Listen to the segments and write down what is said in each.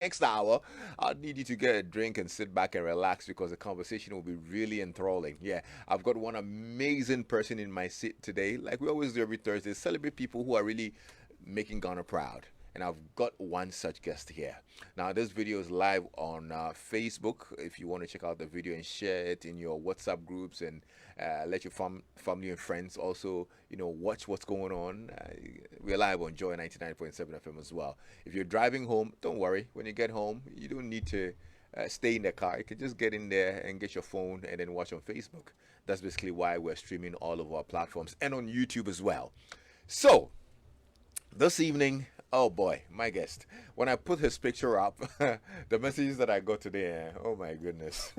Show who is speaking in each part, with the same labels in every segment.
Speaker 1: next hour, I need you to get a drink and sit back and relax because the conversation will be really enthralling. Yeah, I've got one amazing person in my seat today. Like we always do every Thursday, celebrate people who are really making Ghana proud. And I've got one such guest here. Now, this video is live on Facebook. If you want to check out the video and share it in your WhatsApp groups and let your family and friends also, watch what's going on. We're live on Joy 99.7 FM as well. If you're driving home, don't worry. When you get home, you don't need to stay in the car. You can just get in there and get your phone and then watch on Facebook. That's basically why we're streaming all of our platforms and on YouTube as well. So, this evening, oh boy, my guest. When I put his picture up, the messages that I got today, oh my goodness.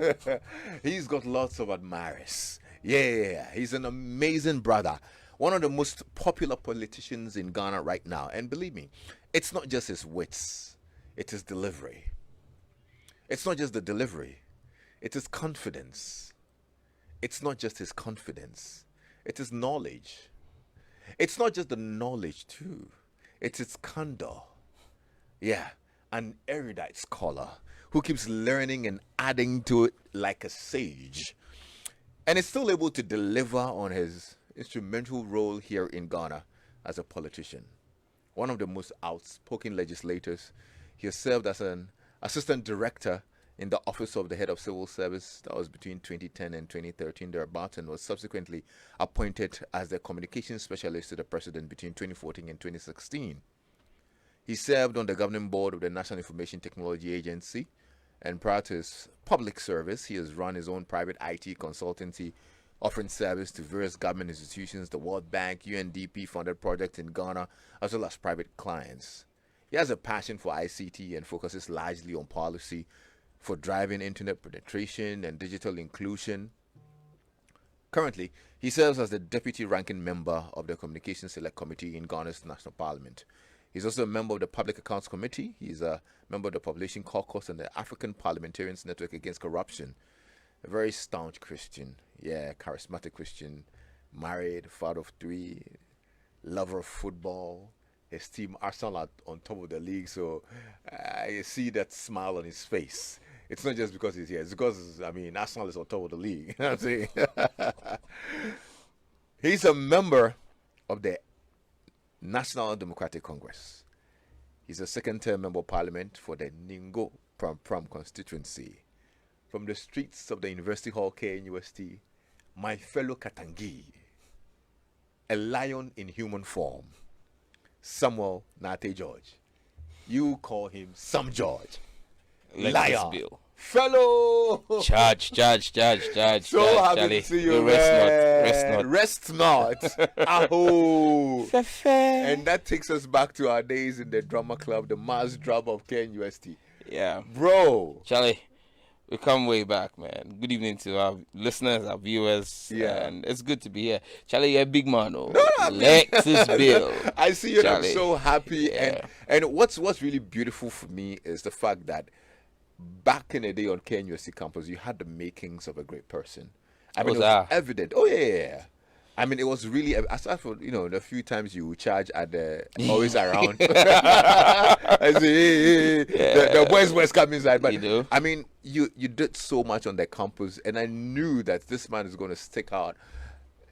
Speaker 1: He's got lots of admirers. Yeah, he's an amazing brother. One of the most popular politicians in Ghana right now. And believe me, it's not just his wits, it's his delivery. It's not just the delivery, it's his confidence. It's not just his confidence, it's his knowledge. It's not just the knowledge, too. It's its candor. Yeah, an erudite scholar who keeps learning and adding to it like a sage. And is still able to deliver on his instrumental role here in Ghana as a politician. One of the most outspoken legislators. He has served as an assistant director in the Office of the Head of Civil Service. That was between 2010 and 2013 thereabouts, and was subsequently appointed as the communications specialist to the president between 2014 and 2016. He served on the governing board of the National Information Technology Agency, and prior to his public service, he has run his own private IT consultancy, offering service to various government institutions, the World Bank, UNDP-funded projects in Ghana, as well as private clients. He has a passion for ICT and focuses largely on policy for driving internet penetration and digital inclusion. Currently, he serves as the deputy ranking member of the Communications Select Committee in Ghana's National Parliament. He's also a member of the Public Accounts Committee. He's a member of the Population Caucus and the African Parliamentarians Network Against Corruption. A very staunch Christian. Yeah, charismatic Christian. Married, father of three, lover of football. His team Arsenal are on top of the league, so I see that smile on his face. It's not just because he's here. It's because, Arsenal is on top of the league. You know what I'm saying? He's a member of the National Democratic Congress. He's a second-term member of parliament for the Ningo-Prampram Constituency. From the streets of the University Hall, KNUST, my fellow Katangi, a lion in human form, Samuel Nartey George. You call him Sam George.
Speaker 2: Lexis Bill.
Speaker 1: Fellow
Speaker 2: Judge.
Speaker 1: So
Speaker 2: Judge,
Speaker 1: happy
Speaker 2: Charlie.
Speaker 1: to see you,
Speaker 2: Rest
Speaker 1: Rest not. Aho.
Speaker 2: not.
Speaker 1: And that takes us back to our days in the drama club, the Mass Drama of KNUST.
Speaker 2: Yeah.
Speaker 1: Bro.
Speaker 2: Charlie, we come way back, man. Good evening to our listeners, our viewers.
Speaker 1: Yeah.
Speaker 2: And it's good to be here. Charlie, you're a big man, oh.
Speaker 1: No,
Speaker 2: Lexis Bill.
Speaker 1: I see you and I'm
Speaker 2: Charlie.
Speaker 1: so happy.
Speaker 2: Yeah.
Speaker 1: And what's really beautiful for me is the fact that back in the day on KNUST campus, you had the makings of a great person. It was evident. Oh, yeah. It was really, aside from, the few times you charge at the, always around. I say, hey. The boys come inside. But,
Speaker 2: You do?
Speaker 1: You did so much on the campus, and I knew that this man is going to stick out.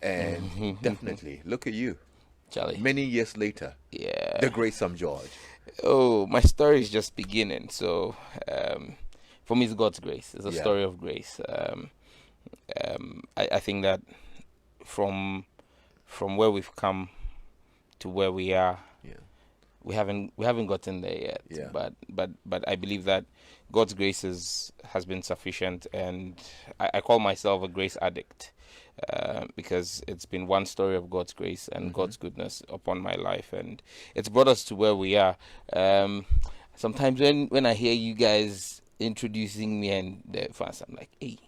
Speaker 1: And definitely, look at you.
Speaker 2: Charlie.
Speaker 1: Many years later, the great Sam George.
Speaker 2: Oh, my story is just beginning. So, for me, it's God's grace. It's a story of grace. I think that from where we've come to where we are, we haven't gotten there yet.
Speaker 1: Yeah.
Speaker 2: But I believe that God's grace has been sufficient, and I call myself a grace addict. Because it's been one story of God's grace and God's goodness upon my life, and it's brought us to where we are. Sometimes when I hear you guys introducing me and the fans, I'm like, hey,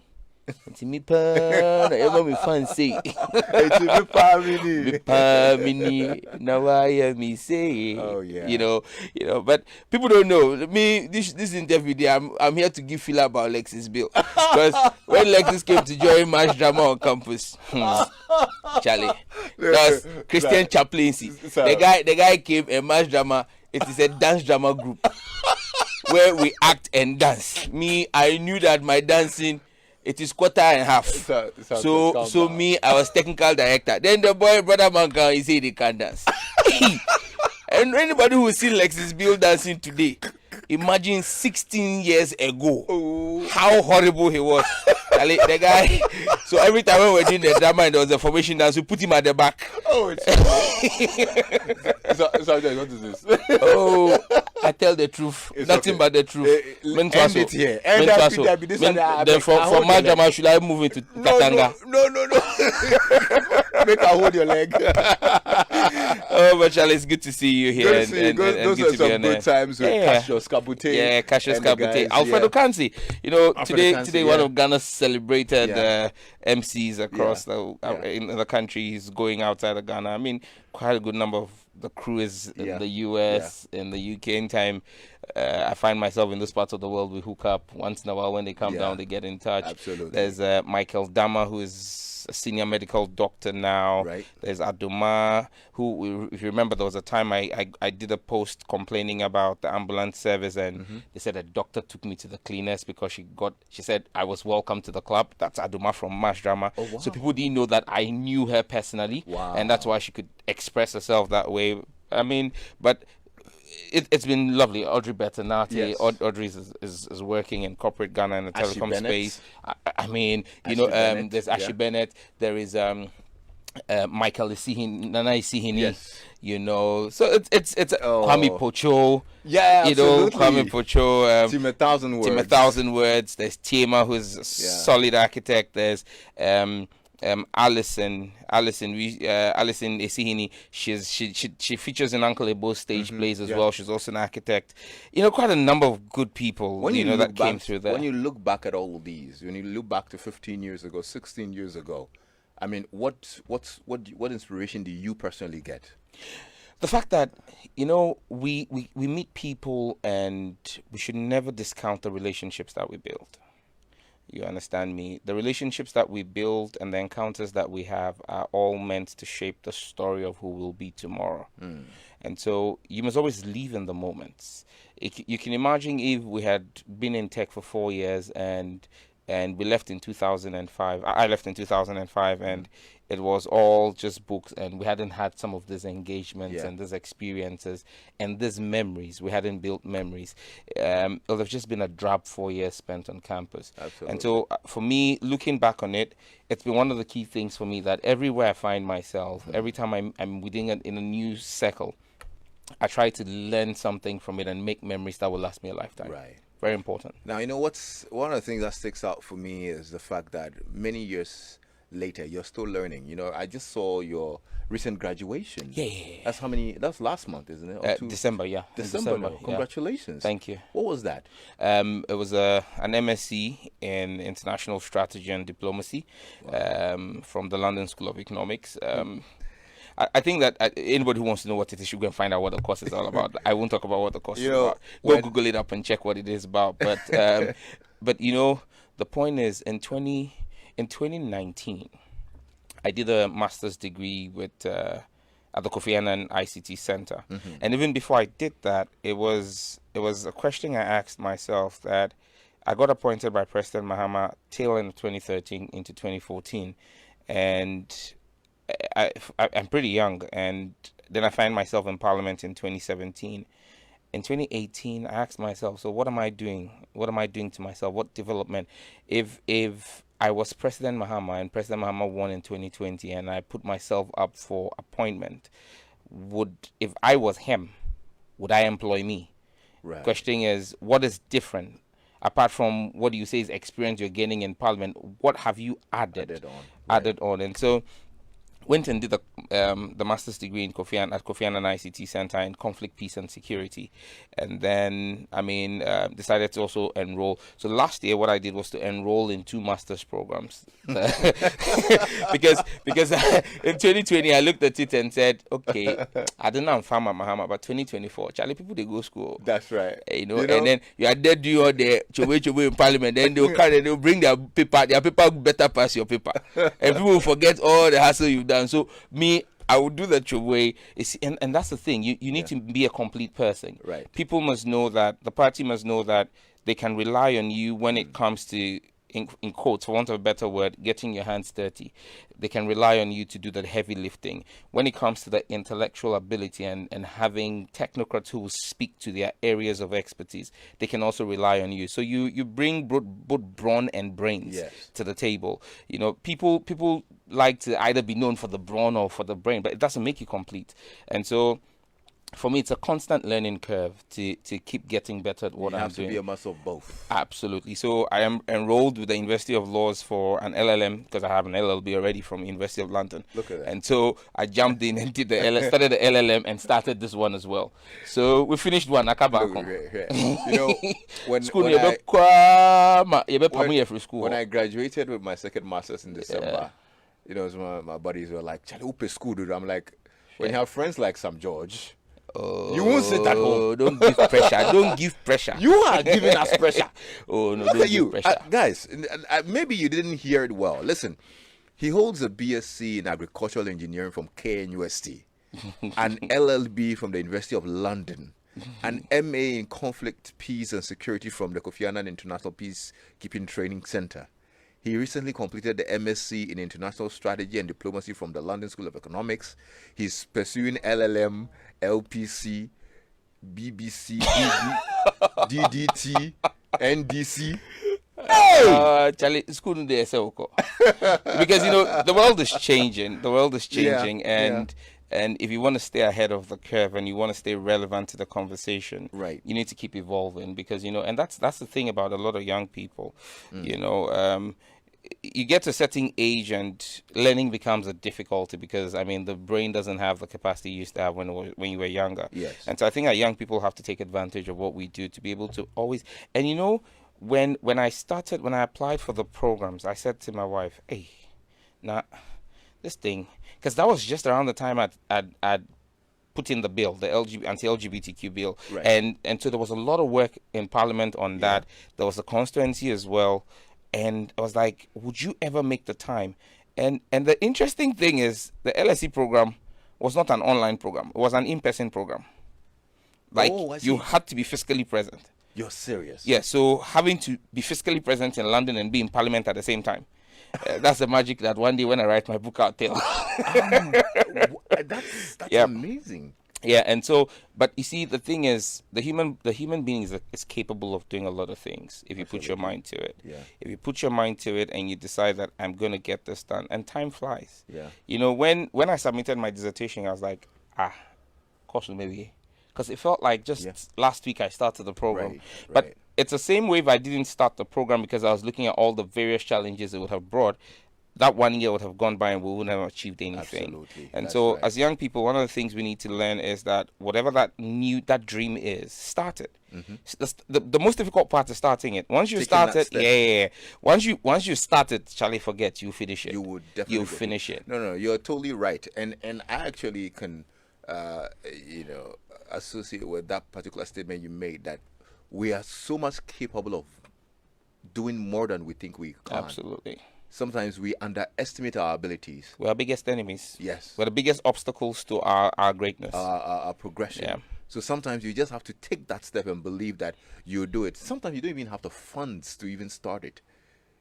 Speaker 2: it's me pa, me fancy.
Speaker 1: It's me pa
Speaker 2: mini. Now I hear me say,
Speaker 1: oh yeah,
Speaker 2: you know. But people don't know me. This interview, I'm here to give feel about Lexis Bill, because when Lexis came to join Mass Drama on campus, Charlie, that's Christian chaplaincy. The guy came a Mass Drama. It is a dance drama group. where we act and dance. Me, I knew that my dancing, it is quarter and half. So me, I was technical director. Then the brother man can, he say they can dance. And anybody who seen Lexis Bill dancing today, imagine 16 years ago, how horrible he was. The guy. So every time when we're doing the drama and there was a formation dance, we put him at the back.
Speaker 1: Oh, it's so what is this?
Speaker 2: Oh, I tell the truth,
Speaker 1: it's
Speaker 2: nothing
Speaker 1: okay.
Speaker 2: but the truth.
Speaker 1: End it here.
Speaker 2: Then from my drama, should I move into Katanga?
Speaker 1: No. Make her hold your leg.
Speaker 2: Oh, but Charlie, it's good to see you here.
Speaker 1: Good to see you. Those are some good times with Cassius Kabute.
Speaker 2: Yeah, Cassius Kabute. Alfredo Kansi. You know, today one of Ghana's celebrated MCs across in the country. He's going outside of Ghana. I mean, quite a good number of the crew is in the US, in the UK. In time, I find myself in those parts of the world. We hook up once in a while. When they come down, they get in touch.
Speaker 1: Absolutely.
Speaker 2: There's Michael Dama, who is a senior medical doctor now.
Speaker 1: Right.
Speaker 2: There's Adoma, who, if you remember, there was a time I did a post complaining about the ambulance service, and they said a doctor took me to the cleaners because she said I was welcome to the club. That's Adoma from Mash Drama.
Speaker 1: Oh, wow.
Speaker 2: So people didn't know that I knew her personally, and that's why she could express herself that way. I mean, but it's been lovely. Audrey Bettenati, Audrey is working in corporate Ghana in the telecom space. I mean, there's Ashley Bennett. There is Michael Nana Isihini.
Speaker 1: Yes.
Speaker 2: You know, so it's Kwame Pocho.
Speaker 1: Yeah, absolutely.
Speaker 2: Kwame Pocho.
Speaker 1: Team 1,000 words.
Speaker 2: Team 1,000 words. There's Tiema, who's a solid architect. There's Alison Esihini. She features in Uncle Ebo's stage plays as well. She's also an architect. You know, quite a number of good people that came through there.
Speaker 1: When you look back at all of these, when you look back to 15 years ago, 16 years ago, I mean, what inspiration do you personally get?
Speaker 2: The fact that, we meet people, and we should never discount the relationships that we build. You understand me? The relationships that we build and the encounters that we have are all meant to shape the story of who we'll be tomorrow. And so you must always live in the moments. You can imagine if we had been in tech for 4 years and we left in 2005. I left in 2005, and it was all just books, and we hadn't had some of these engagements and these experiences and these memories. We hadn't built memories. It would have just been a drab 4 years spent on campus.
Speaker 1: Absolutely.
Speaker 2: And so for me, looking back on it, it's been one of the key things for me that everywhere I find myself, every time I'm within in a new circle, I try to learn something from it and make memories that will last me a lifetime.
Speaker 1: Right.
Speaker 2: Very important.
Speaker 1: Now, what's one of the things that sticks out for me is the fact that many years later, you're still learning. I just saw your recent graduation.
Speaker 2: Yeah.
Speaker 1: That's last month, isn't it?
Speaker 2: December, yeah.
Speaker 1: December. No. Congratulations.
Speaker 2: Thank you.
Speaker 1: What was that?
Speaker 2: It was an MSc in International Strategy and Diplomacy from the London School of Economics. I think that anybody who wants to know what it is should go and find out what the course is all about. I won't talk about what the course is about. Go Google it up and check what it is about. But but the point is, in 2019, I did a master's degree with at the Kofi Annan ICT Center, and even before I did that, it was a question I asked myself that I got appointed by President Mahama tail end of 2013 into 2014, and I'm pretty young, and then I find myself in Parliament in 2017. In 2018, I asked myself, so what am I doing? What am I doing to myself? What development? If I was President Mahama and President Mahama won in 2020 and I put myself up for appointment, if I was him, would I employ me?
Speaker 1: Right.
Speaker 2: Question is, what is different? Apart from what you say is experience you're gaining in Parliament, what have you added on? And so went and did the master's degree at Kofi Annan ICT Center in conflict, peace, and security, and then decided to also enroll. So last year, what I did was to enroll in 2 master's programs, because in 2020 I looked at it and said, okay, I don't know I'm farmer Mahama, but 2024, Charlie, people they go school.
Speaker 1: That's right.
Speaker 2: And then you are there doing all the chowe in Parliament, then they'll bring their paper better pass your paper, and people will forget all the hassle you've done. So me, I would do that your way. And that's the thing. You need to be a complete person.
Speaker 1: Right.
Speaker 2: People must know that, the party must know that they can rely on you when it comes to, in quotes, for want of a better word, getting your hands dirty. They can rely on you to do that heavy lifting. When it comes to the intellectual ability and having technocrats who will speak to their areas of expertise, they can also rely on you. So you bring both brawn and brains to the table. You know, people like to either be known for the brawn or for the brain, but it doesn't make you complete. And so for me, it's a constant learning curve to keep getting better at what I'm doing.
Speaker 1: You have to be a muscle of both.
Speaker 2: Absolutely. So I am enrolled with the University of Laws for an LLM, because I have an LLB already from University of London.
Speaker 1: Look at that.
Speaker 2: And so I jumped in and started the LLM and started this one as well. So we finished one.
Speaker 1: You know, when I graduated with my second master's in December, you know, my buddies were like, "Charlie, who pay school, dude?" I'm like, when you have friends like Sam George, you won't sit at home.
Speaker 2: Don't give pressure. Don't give pressure.
Speaker 1: You are giving us pressure.
Speaker 2: Oh no,
Speaker 1: look
Speaker 2: don't
Speaker 1: at you,
Speaker 2: give pressure.
Speaker 1: guys. Maybe you didn't hear it well. Listen, he holds a BSc in agricultural engineering from KNUST, an LLB from the University of London, an MA in conflict, peace, and security from the Kofi Annan International Peacekeeping Training Center. He recently completed the MSc in International Strategy and Diplomacy from the London School of Economics. He's pursuing LLM, LPC, BBC, DDT, NDC.
Speaker 2: Hey! Charlie, school no dey because you know the world is changing. And if you want to stay ahead of the curve and you want to stay relevant to the conversation,
Speaker 1: right,
Speaker 2: you need to keep evolving, because you know, and that's the thing about a lot of young people. You know, you get to a certain age and learning becomes a difficulty, because I mean the brain doesn't have the capacity you used to have when you were younger.
Speaker 1: Yes.
Speaker 2: And so I think that young people have to take advantage of what we do to be able to always. And you know, when I applied for the programs, I said to my wife, "Hey, nah, this thing," because that was just around the time I'd put in the bill, the anti-LGBTQ bill,
Speaker 1: right,
Speaker 2: and so there was a lot of work in Parliament on that. There was a constituency as well, and I was like, "Would you ever make the time?" And the interesting thing is, the LSE program was not an online program; it was an in-person program. Like, you had to be physically present.
Speaker 1: You're serious?
Speaker 2: Yeah. So having to be physically present in London and be in Parliament at the same time. That's the magic that one day when I write my book, I'll tell.
Speaker 1: That's amazing.
Speaker 2: Yeah, and so, but you see, the thing is, the human being is capable of doing a lot of things if you put your mind to it.
Speaker 1: Yeah.
Speaker 2: If you put your mind to it and you decide that I'm going to get this done, and time flies.
Speaker 1: Yeah.
Speaker 2: You know, when I submitted my dissertation, I was like, course maybe, because it felt like just last week I started the program.
Speaker 1: Right.
Speaker 2: But it's the same way if I didn't start the program, because I was looking at all the various challenges it would have brought. That 1 year would have gone by and we wouldn't have achieved anything.
Speaker 1: Absolutely.
Speaker 2: And so as young people, one of the things we need to learn is that whatever that dream is, start it. The most difficult part is starting it. Once you start it, once you start it, Charlie, forget, you finish it.
Speaker 1: You would definitely
Speaker 2: finish it.
Speaker 1: No, you're totally right. And I actually can associate with that particular statement you made, that we are so much capable of doing more than we think we can.
Speaker 2: Absolutely.
Speaker 1: Sometimes we underestimate our abilities.
Speaker 2: We're our biggest enemies.
Speaker 1: Yes.
Speaker 2: We're the biggest obstacles to our greatness.
Speaker 1: Our progression.
Speaker 2: Yeah.
Speaker 1: So sometimes you just have to take that step and believe that you'll do it. Sometimes you don't even have the funds to even start it.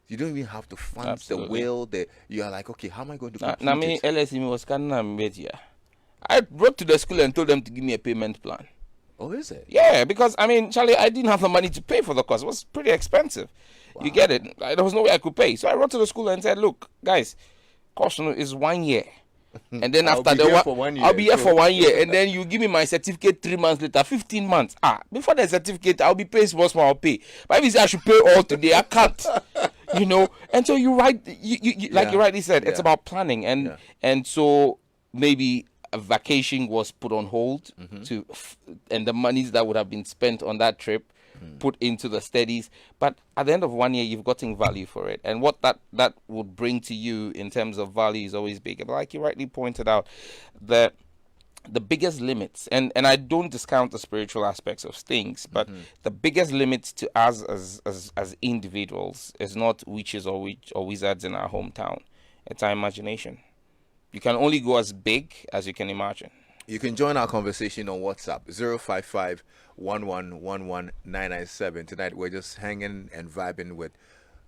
Speaker 1: You don't even have the funds, the will. You are like, okay, how am I going to complete it?
Speaker 2: I wrote to the school and told them to give me a payment plan.
Speaker 1: Oh, is it?
Speaker 2: Yeah, because, I mean, Charlie, I didn't have the money to pay for the course. It was pretty expensive. Wow. You get it? There was no way I could pay. So I wrote to the school and said, look, guys, course is 1 year. And then after I'll be here for 1 year. And then you give me my certificate 3 months later, 15 months. Before the certificate, I'll be paid small, I'll pay. But if you say I should pay all today, I can't. You know? And so you like you rightly said, it's about planning. And so maybe a vacation was put on hold and the monies that would have been spent on that trip put into the studies. But at the end of 1 year, you've gotten value for it. And what that would bring to you in terms of value is always big. But like you rightly pointed out, the biggest limits, and I don't discount the spiritual aspects of things, but the biggest limits to us as individuals is not witches or wizards in our hometown. It's our imagination. you can only go as big as you can imagine.
Speaker 1: You can join our conversation on WhatsApp 055 997. Tonight we're just hanging and vibing with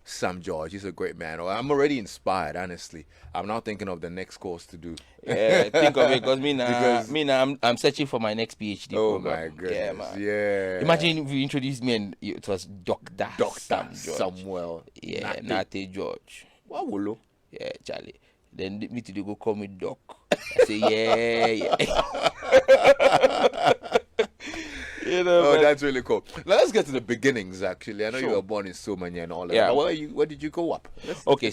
Speaker 1: Sam George. He's a great man. Oh, I'm already inspired, honestly. I'm now thinking of the next course to do.
Speaker 2: Yeah, think of it because I'm searching for my next PhD
Speaker 1: Oh
Speaker 2: program.
Speaker 1: my goodness.
Speaker 2: Yeah, man.
Speaker 1: Yeah.
Speaker 2: Imagine if you introduced me and it was Dr.
Speaker 1: Samuel
Speaker 2: Yeah, Nartey George.
Speaker 1: What will
Speaker 2: Yeah, Charlie. Then me to go call me Doc. I say, yeah.
Speaker 1: Oh, that's really cool. Now, let's get to the beginnings. Actually, I know you
Speaker 2: Sure.
Speaker 1: were born in Somanya and all that.
Speaker 2: Yeah.
Speaker 1: But where did you grow up?
Speaker 2: Okay,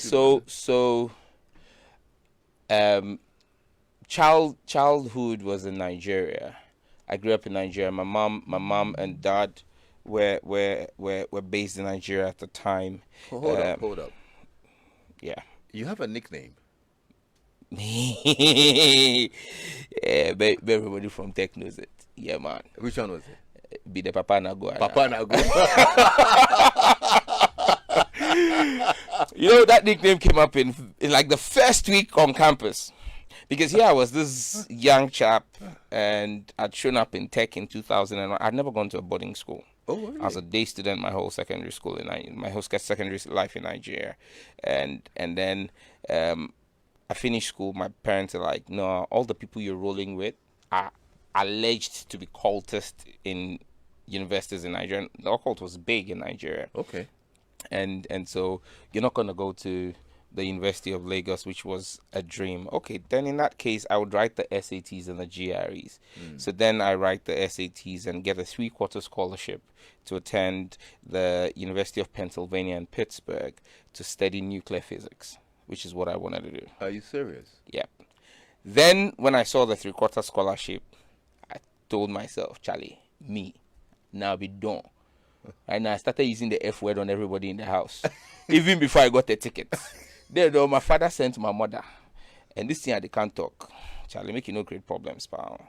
Speaker 2: childhood was in Nigeria. I grew up in Nigeria. My mom and dad were based in Nigeria at the time.
Speaker 1: Hold up.
Speaker 2: Yeah.
Speaker 1: You have a nickname.
Speaker 2: Yeah, everybody from Tech knows it. Yeah, man.
Speaker 1: Which one was it?
Speaker 2: Be the Papa Nago.
Speaker 1: Papa Nago.
Speaker 2: You know, that nickname came up in like the first week on campus. Because here I was this young chap and I'd shown up in Tech in 2001. I'd never gone to a boarding school.
Speaker 1: Oh, really?
Speaker 2: I was a day student my whole secondary school my whole secondary life in Nigeria. And then I finished school. My parents are like, no, all the people you're rolling with are alleged to be cultists in universities in Nigeria. The occult was big in Nigeria.
Speaker 1: Okay.
Speaker 2: And so you're not going to go to the University of Lagos, which was a dream. Okay, then in that case, I would write the SATs and the GREs. So then I write the SATs and get a 3-quarter scholarship to attend the University of Pennsylvania in Pittsburgh to study nuclear physics, which is what I wanted to do.
Speaker 1: Are you serious?
Speaker 2: Yep. Then when I saw the 3-quarter scholarship, I told myself, Charlie, me, now be done. And I started using the F word on everybody in the house, even before I got the ticket. Then though, my father sent my mother, and this thing they can't talk. Charlie, make you no great problems, pal.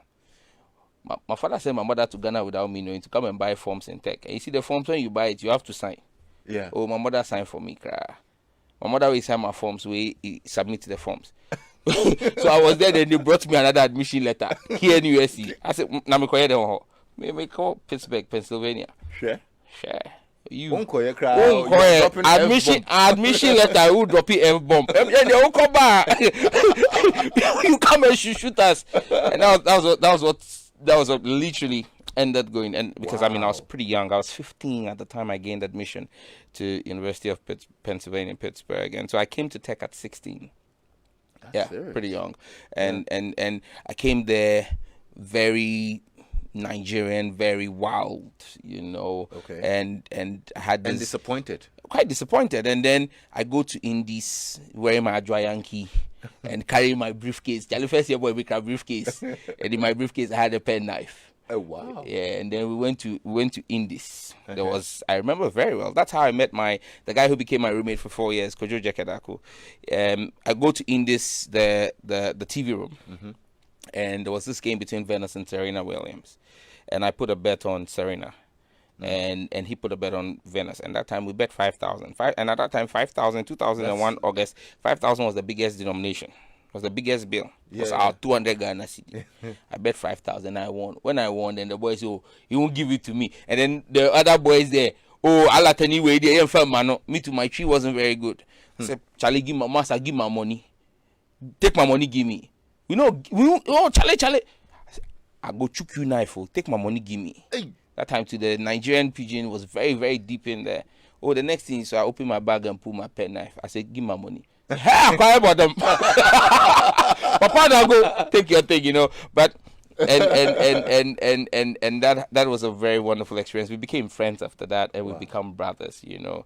Speaker 2: My father sent my mother to Ghana without me knowing to come and buy forms in Tech. And you see the forms, when you buy it, you have to sign.
Speaker 1: Yeah.
Speaker 2: Oh, my mother signed for me, cry. My mother will sign my forms, we submit the forms. So I was there, then they brought me another admission letter here in USC. I said, me call Pittsburgh, Pennsylvania.
Speaker 1: Sure.
Speaker 2: You admission letter, I will drop it F-bomb. And they won't come back. You come and shoot us. And that was what literally ended going. And because I was pretty young. I was 15 at the time I gained admission to University of Pennsylvania in Pittsburgh. And so I came to Tech at 16.
Speaker 1: That's serious.
Speaker 2: Pretty young. And I came there very Nigerian, very wild,
Speaker 1: Okay.
Speaker 2: And I had this,
Speaker 1: And disappointed.
Speaker 2: quite disappointed. And then I go to Indies wearing my Adwa Yankee and carrying my briefcase. The first year boy, we got a briefcase, and in my briefcase I had a pen knife.
Speaker 1: Oh wow.
Speaker 2: Yeah, and then we went to Indies. I remember very well. That's how I met the guy who became my roommate for 4 years, Kojo Jekedako. I go to Indies, the TV room. And there was this game between Venus and Serena Williams. And I put a bet on Serena. And he put a bet on Venus. And that time we bet 5,000. And at that time, 5,000, 2001, August, 5,000 was the biggest denomination. It was the biggest bill. It was our 200 Ghana cedi. I bet 5,000. I won. When I won, then the boys say, oh, he won't give it to me. And then the other boys there, oh, Allah anyway, they ain't felt man. Me too, my tree wasn't very good. I said, Charlie, give my master, give my money. Take my money, give me. Charlie. I go chook you knife, take my money, give me.
Speaker 1: Hey.
Speaker 2: That time to the Nigerian pigeon was very, very deep in there. Oh, the next thing, so I open my bag and pull my pen knife. I said, give my money. Hey, I cry about them. Papa, now go take your thing, But and that was a very wonderful experience. We became friends after that, and we become brothers. Even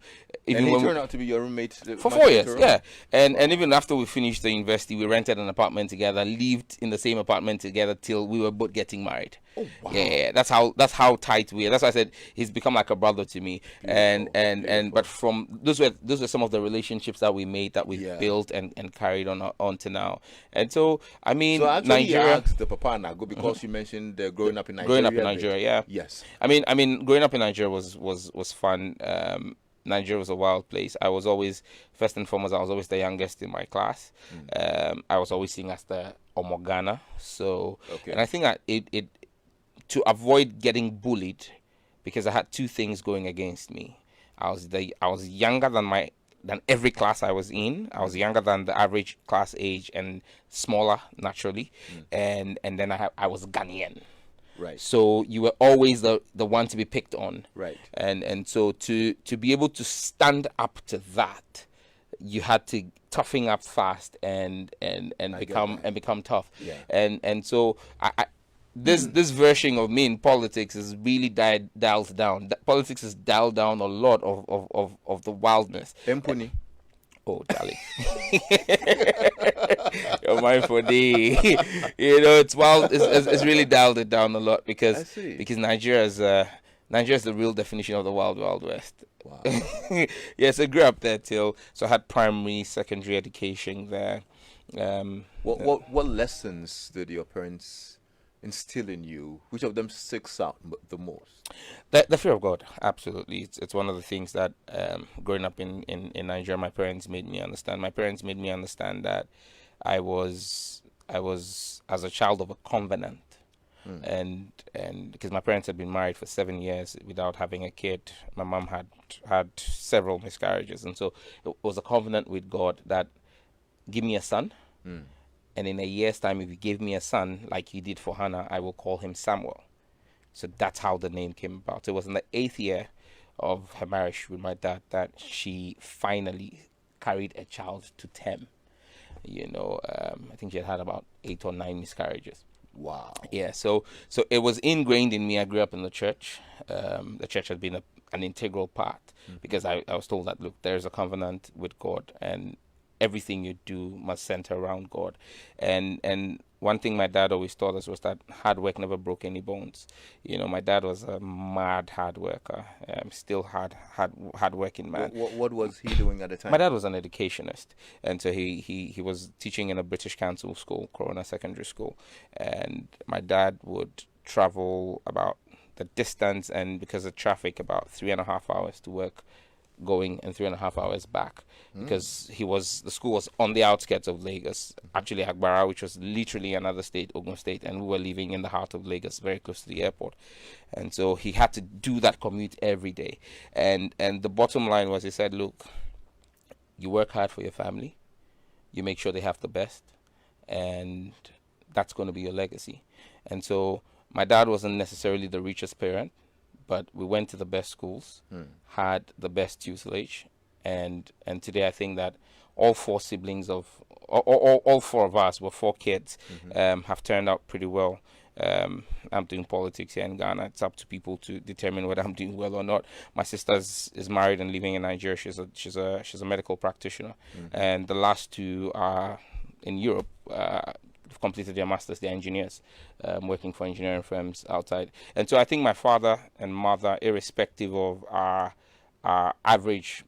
Speaker 1: And he
Speaker 2: when
Speaker 1: turned out to be your roommate
Speaker 2: for 4 years, yeah. And even after we finished the university, we rented an apartment together, lived in the same apartment together till we were both getting married.
Speaker 1: Oh wow!
Speaker 2: Yeah, that's how tight we are. That's why I said he's become like a brother to me. Beautiful. But from those were some of the relationships that we made, that we've built and carried on to now. And so
Speaker 1: So actually,
Speaker 2: Nigeria.
Speaker 1: you asked the Papa Nago because you mentioned growing up in Nigeria.
Speaker 2: Growing up in Nigeria, yeah.
Speaker 1: Yes.
Speaker 2: I mean, growing up in Nigeria was fun. Nigeria was a wild place. I was always, first and foremost, I was always the youngest in my class. I was always seen as the Omogana. So, and I think that it to avoid getting bullied, because I had two things going against me. I was younger than every class I was in. I was younger than the average class age and smaller naturally, and then I was Ghanaian.
Speaker 1: Right.
Speaker 2: So you were always the one to be picked on.
Speaker 1: Right.
Speaker 2: And so to be able to stand up to that, you had to toughen up fast and become tough.
Speaker 1: Yeah.
Speaker 2: And so this version of me in politics is really dialed down. Politics is dialed down a lot of the wildness.
Speaker 1: Empuni.
Speaker 2: Oh, Charlie. You're mine for the, it's wild. It's really dialed it down a lot because Nigeria is the real definition of the wild west.
Speaker 1: Wow.
Speaker 2: Yeah, so I grew up there so I had primary, secondary education there.
Speaker 1: What lessons did your parents instill in you? Which of them sticks out the most?
Speaker 2: The fear of God, absolutely. It's one of the things that growing up in Nigeria, my parents made me understand. My parents made me understand that I was as a child of a covenant, and because my parents had been married for 7 years without having a kid. My mom had several miscarriages, and so it was a covenant with God that give me a son. And in a year's time, if you give me a son, like you did for Hannah, I will call him Samuel. So that's how the name came about. It was in the 8th year of her marriage with my dad that she finally carried a child to term. I think she had about 8 or 9 miscarriages.
Speaker 1: Wow.
Speaker 2: Yeah, so it was ingrained in me. I grew up in the church. The church has been an integral part because I was told that, look, there's a covenant with God, and everything you do must center around God. And one thing my dad always taught us was that hard work never broke any bones. My dad was a mad hard worker, still hard working man.
Speaker 1: What was he doing at the time?
Speaker 2: My dad was an educationist, and so he was teaching in a British Council school, Corona Secondary School, and my dad would travel about the distance, and because of traffic, about 3.5 hours to work going and 3.5 hours back, because the school was on the outskirts of Lagos, actually Agbara, which was literally another state, Ogun State, and we were living in the heart of Lagos, very close to the airport. And so he had to do that commute every day. And the bottom line was, he said, look, you work hard for your family, you make sure they have the best, and that's going to be your legacy. And so my dad wasn't necessarily the richest parent, but we went to the best schools, had the best tutelage, and today I think that all 4 siblings all 4 of us, were 4 kids, have turned out pretty well. I'm doing politics here in Ghana. It's up to people to determine whether I'm doing well or not. My sister is married and living in Nigeria. She's a medical practitioner, and the last 2 are in Europe. Completed their masters, they're engineers, working for engineering firms outside. And so I think my father and mother, irrespective of our average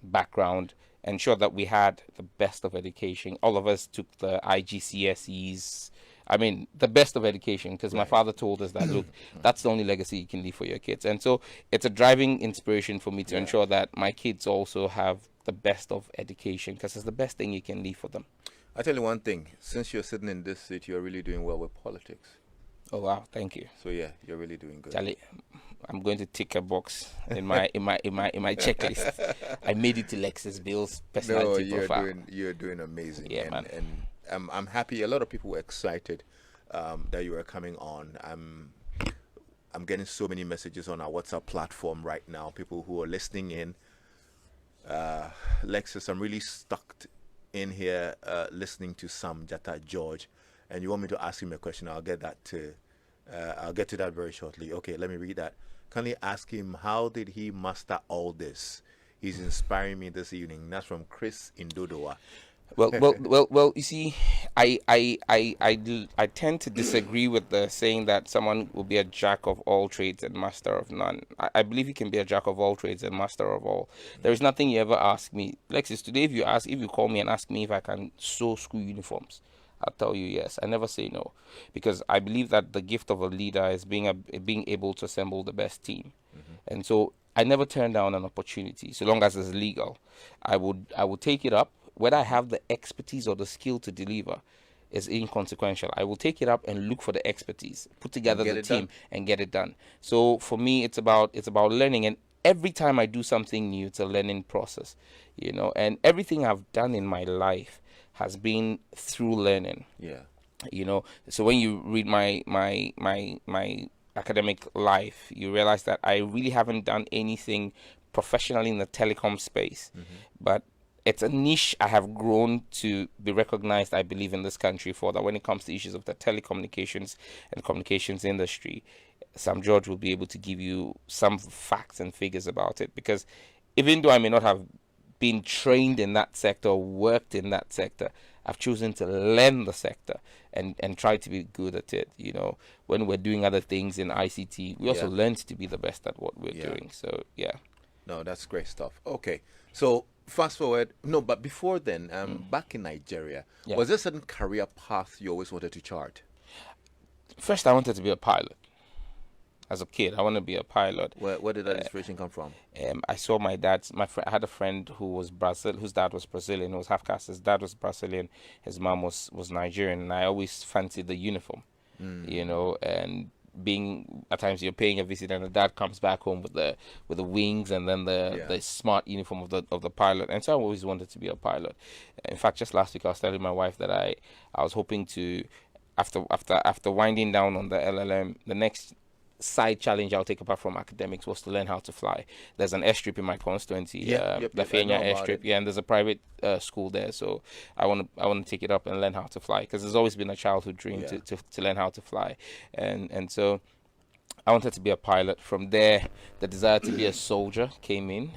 Speaker 2: background, ensured that we had the best of education. All of us took the IGCSEs. I mean, the best of education, because my father told us that, look, that's the only legacy you can leave for your kids. And so it's a driving inspiration for me to ensure that my kids also have the best of education, because it's the best thing you can leave for them.
Speaker 1: I tell you one thing, since you're sitting in this seat, you're really doing well with politics.
Speaker 2: Oh wow, thank you.
Speaker 1: So yeah, you're really doing good.
Speaker 2: Charlie, I'm going to tick a box in my checklist. I made it to Lexis Bill's personality profile.
Speaker 1: You're doing amazing.
Speaker 2: Yeah, man.
Speaker 1: And I'm happy. A lot of people were excited that you were coming on. I'm getting so many messages on our WhatsApp platform right now. People who are listening in. Lexis, I'm really stuck in here listening to Sam Nartey George, and you want me to ask him a question. I'll get to that very shortly. Okay, let me read that. Can you ask him, how did he master all this? He's inspiring me this evening. That's from Chris in Dodowa.
Speaker 2: Well. You see, I tend to disagree with the saying that someone will be a jack of all trades and master of none. I believe you can be a jack of all trades and master of all. There is nothing you ever ask me, Lexis. Today, if you call me and ask me if I can sew school uniforms, I'll tell you yes. I never say no, because I believe that the gift of a leader is being able to assemble the best team. And so I never turn down an opportunity so long as it's legal. I would take it up. Whether I have the expertise or the skill to deliver is inconsequential. I will take it up and look for the expertise, put together the team, and get it done. So for me, it's about learning, and every time I do something new, it's a learning process, And everything I've done in my life has been through learning. So when you read my academic life, you realize that I really haven't done anything professionally in the telecom space, but it's a niche I have grown to be recognized, I believe, in this country for, that when it comes to issues of the telecommunications and communications industry, Sam George will be able to give you some facts and figures about it. Because even though I may not have been trained in that sector or worked in that sector, I've chosen to learn the sector and try to be good at it. When we're doing other things in ICT, we also learned to be the best at what we're doing. So, yeah.
Speaker 1: No, that's great stuff. Okay. So, fast forward. No, but before then, back in Nigeria, was there a certain career path you always wanted to chart?
Speaker 2: First, I wanted to be a pilot. As a kid, I wanted to be a pilot.
Speaker 1: Where did that inspiration come from?
Speaker 2: I saw my dad's. I had a friend who was whose dad was Brazilian. He was half caste. His dad was Brazilian. His mom was Nigerian. And I always fancied the uniform, and being at times you're paying a visit and the dad comes back home with the wings and then the smart uniform of the pilot. And so I always wanted to be a pilot. In fact, just last week I was telling my wife that I was hoping to, after winding down on the LLM, the next side challenge I'll take apart from academics was to learn how to fly. There's an airstrip in my constituency, the Fenya airstrip, and there's a private school there, so I want to take it up and learn how to fly, because there's always been a childhood dream to learn how to fly, and so I wanted to be a pilot. From there, the desire to be a soldier came in.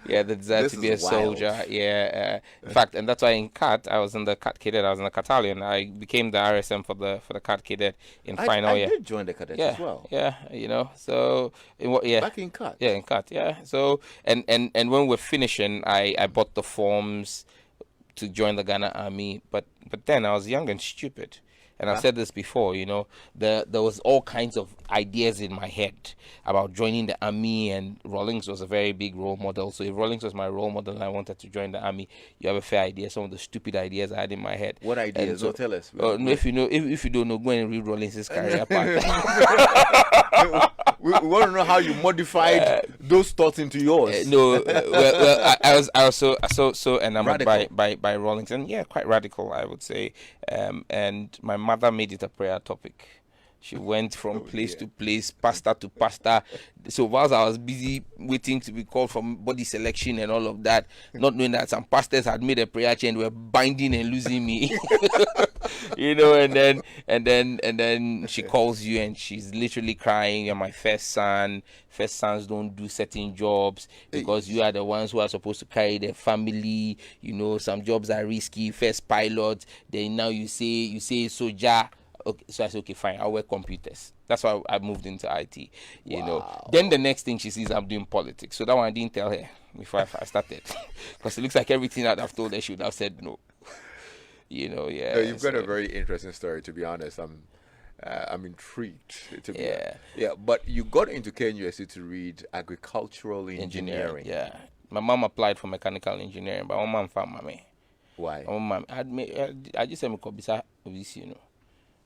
Speaker 2: The desire to be a soldier. In fact, and that's why in CAT, I was in the CAT cadet. I was in the Battalion. I became the RSM for the CAT cadet in final year.
Speaker 1: I did join the cadets as well.
Speaker 2: So
Speaker 1: back in CAT.
Speaker 2: In CAT. So and when we're finishing, I bought the forms to join the Ghana Army. But then I was young and stupid. And I've said this before, there was all kinds of ideas in my head about joining the army, and Rawlings was a very big role model. So if Rawlings was my role model and I wanted to join the army, you have a fair idea some of the stupid ideas I had in my head.
Speaker 1: What ideas? So, tell us.
Speaker 2: If you don't know, go and read Rawlings' career path.
Speaker 1: We want to know how you modified those thoughts into yours.
Speaker 2: I was so enamored by Rawlings, and quite radical, I would say. And my mother made it a prayer topic. She went from place to place, pastor to pastor. So whilst I was busy waiting to be called for body selection and all of that, not knowing that some pastors had made a prayer chain, were binding and losing me. And then she calls you and she's literally crying. You're my first son. First sons don't do certain jobs because you are the ones who are supposed to carry their family. Some jobs are risky. First pilot. Then now you say soldier. Okay, so I said, okay, fine, I'll work computers. That's why I moved into IT. Then the next thing she sees, I'm doing politics. So that one I didn't tell her before I started, because it looks like everything that I've told her, she would have said no.
Speaker 1: No, you've got a very interesting story. To be honest, I'm intrigued. But you got into KNUST to read agricultural engineering.
Speaker 2: My mom applied for mechanical engineering, but my mom found me.
Speaker 1: Why?
Speaker 2: My mom, I just said,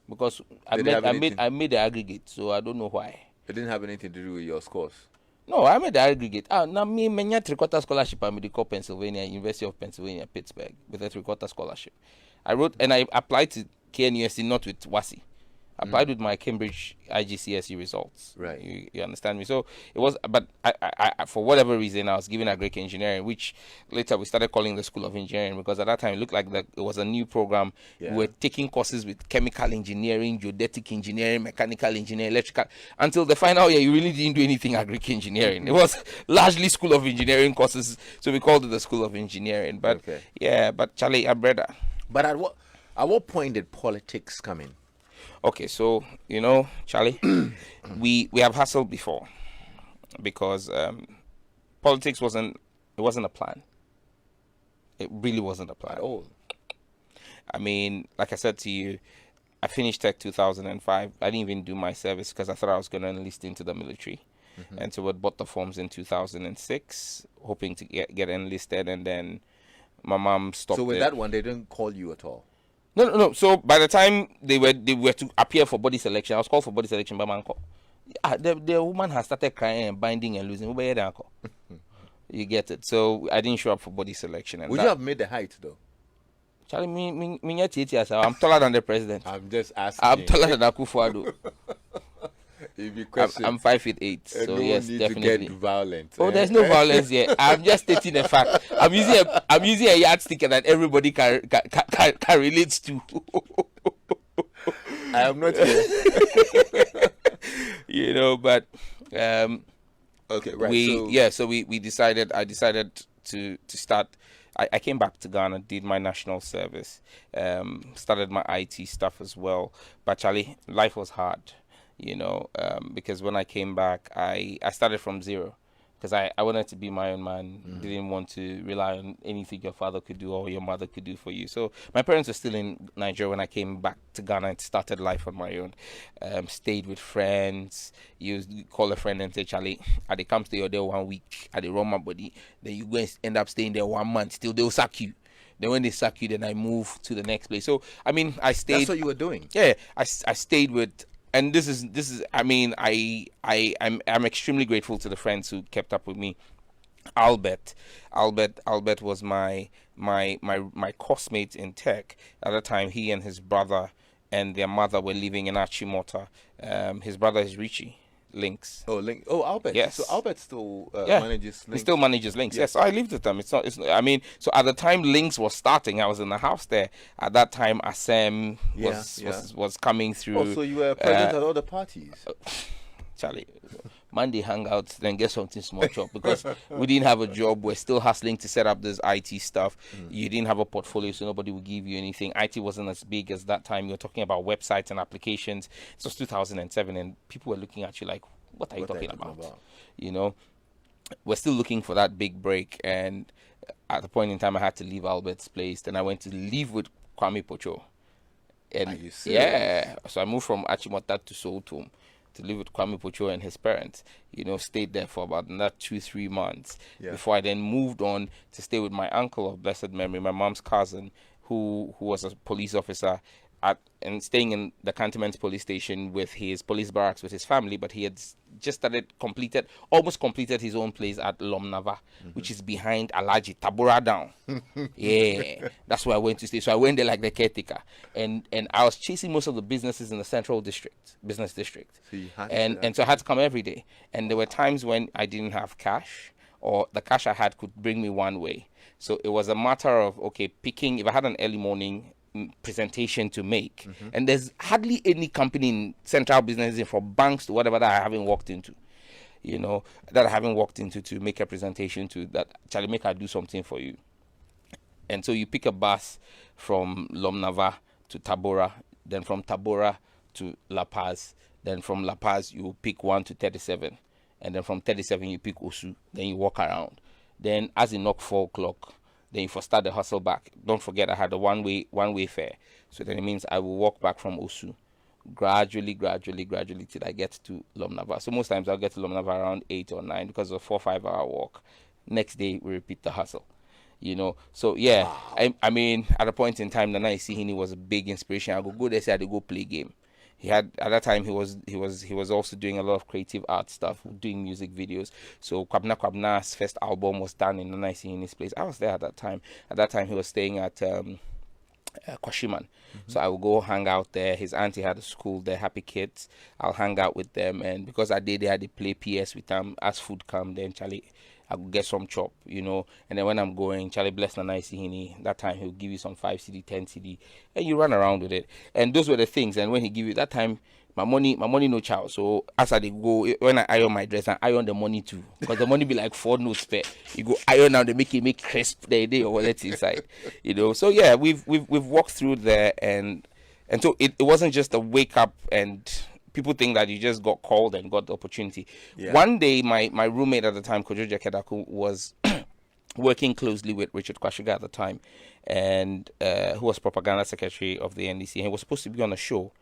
Speaker 2: because I made the aggregate, so I don't know why.
Speaker 1: It didn't have anything to do with your scores.
Speaker 2: No, I made the aggregate. Now me, I 3/4 scholarship at Medical Pennsylvania, University of Pennsylvania, Pittsburgh, with a 3/4 scholarship. I wrote and I applied to KNUST, not with WASI. I applied with my Cambridge IGCSE results.
Speaker 1: Right.
Speaker 2: You understand me? So it was, but I for whatever reason, I was given agric engineering, which later we started calling the School of Engineering, because at that time it looked like it was a new program. We were taking courses with chemical engineering, geodetic engineering, mechanical engineering, electrical. Until the final year, you really didn't do anything agric engineering. It was largely School of Engineering courses, so we called it the School of Engineering. But but Charlie, our brother.
Speaker 1: But at what point did politics come in?
Speaker 2: Okay, so Charlie, we have hustled before, because politics wasn't a plan. It really wasn't a plan
Speaker 1: at all.
Speaker 2: I mean, like I said to you, I finished Tech 2005. I didn't even do my service because I thought I was going to enlist into the military. And so we bought the forms in 2006, hoping to get enlisted, and then my mom stopped
Speaker 1: So with
Speaker 2: it.
Speaker 1: that one, they didn't call you at all.
Speaker 2: No. So by the time they were to appear for body selection, I was called for body selection by my uncle. The woman has started crying and binding and losing. You get it. So I didn't show up for body selection. And
Speaker 1: Would you have made the height though?
Speaker 2: Charlie, I'm taller than the president.
Speaker 1: I'm just asking.
Speaker 2: I'm taller than Akufo-Addo. I'm 5'8", so yes, definitely.
Speaker 1: To get violent.
Speaker 2: Oh, there's no violence here. I'm just stating a fact. I'm using a yardstick that everybody can relate to.
Speaker 1: I am not here.
Speaker 2: But
Speaker 1: okay, right.
Speaker 2: So we decided. I decided to start. I came back to Ghana, did my national service, started my IT stuff as well. But Charlie, life was hard. Because when I came back, I started from zero, because I wanted to be my own man. Didn't want to rely on anything your father could do or your mother could do for you. So my parents were still in Nigeria when I came back to Ghana and started life on my own. Stayed with friends. You call a friend and say, Charlie, I come stay your there 1 week, I run my body. Then you go and end up staying there 1 month. Still they'll sack you. Then when they sack you, then I move to the next place. So I stayed.
Speaker 1: That's what you were doing.
Speaker 2: Yeah, I stayed with. And this is I'm extremely grateful to the friends who kept up with me. Albert was my coursemate in tech at the time. He and his brother and their mother were living in Achimota. His brother is Richie Links.
Speaker 1: Oh, Albert.
Speaker 2: Yes.
Speaker 1: So Albert still manages Links.
Speaker 2: He still manages Links. Yes, I lived with them. So at the time Links was starting, I was in the house there. At that time, Asem was coming through.
Speaker 1: Oh, so you were present at all the parties.
Speaker 2: Charlie, Monday hangouts, then get something small chop, because we didn't have a job. We're still hustling to set up this IT stuff. You didn't have a portfolio, so nobody would give you anything. IT wasn't as big as that time. You're talking about websites and applications. It was 2007, and people were looking at you like, what are you talking about? We're still looking for that big break, and at the point in time, I had to leave Albert's place. Then I went to live with Kwame Pocho. And
Speaker 1: are you serious?
Speaker 2: So I moved from Achimota to Soweto to live with Kwame Pocho and his parents. Stayed there for about another 2-3 months before I then moved on to stay with my uncle of blessed memory, my mom's cousin, who was a police officer and staying in the Cantonment police station with his police barracks with his family. But he had just almost completed his own place at Lomnava, which is behind Alaji Tabora down. Yeah, that's where I went to stay. So I went there like the caretaker, and I was chasing most of the businesses in the central business district.
Speaker 1: So
Speaker 2: and so I had to come every day. And there were times when I didn't have cash, or the cash I had could bring me one way. So it was a matter of picking. If I had an early morning presentation to make, and there's hardly any company in central business, from banks to whatever, that I haven't walked into, to make a presentation to, that Charlie, make I do something for you. And so you pick a bus from Lomnava to Tabora, then from Tabora to La Paz, then from La Paz you pick 1 to 37, and then from 37 you pick Osu, then you walk around. Then as you knock 4 o'clock, then you start the hustle back. Don't forget I had a one-way fare. So then it means I will walk back from Osu gradually till I get to Lomnava. So most times I'll get to Lomnava around 8 or 9 because of a 4-5 hour walk. Next day we repeat the hustle. So yeah, wow. At a point in time, Nana Isihini was a big inspiration. I go there, say I go play game. He had, at that time, he was also doing a lot of creative art stuff, doing music videos. So Kwabna's first album was done in Nana Isihini's place. I was there at that time. At that time, he was staying at Kwashiman. So I would go hang out there. His auntie had a school there, Happy Kids. I'll hang out with them, and because I did, they had to play PS with them. As food come, then Charlie, I could get some chop, And then when I'm going, Charlie bless Nana Isihini, that time he'll give you some 5 CD, 10 CD, and you run around with it. And those were the things. And when he give you that time, my money no chow. So as I go, when I iron my dress, I iron the money too, because the money be like 4 notes spare. You go iron now, they make crisp the day or what's inside, So yeah, we've walked through there, and so it wasn't just a wake up and people think that you just got called and got the opportunity. Yeah. One day, my roommate at the time, Kojoja Kedaku, was working closely with Richard Kwashiga at the time, and who was propaganda secretary of the NDC. And he was supposed to be on a show,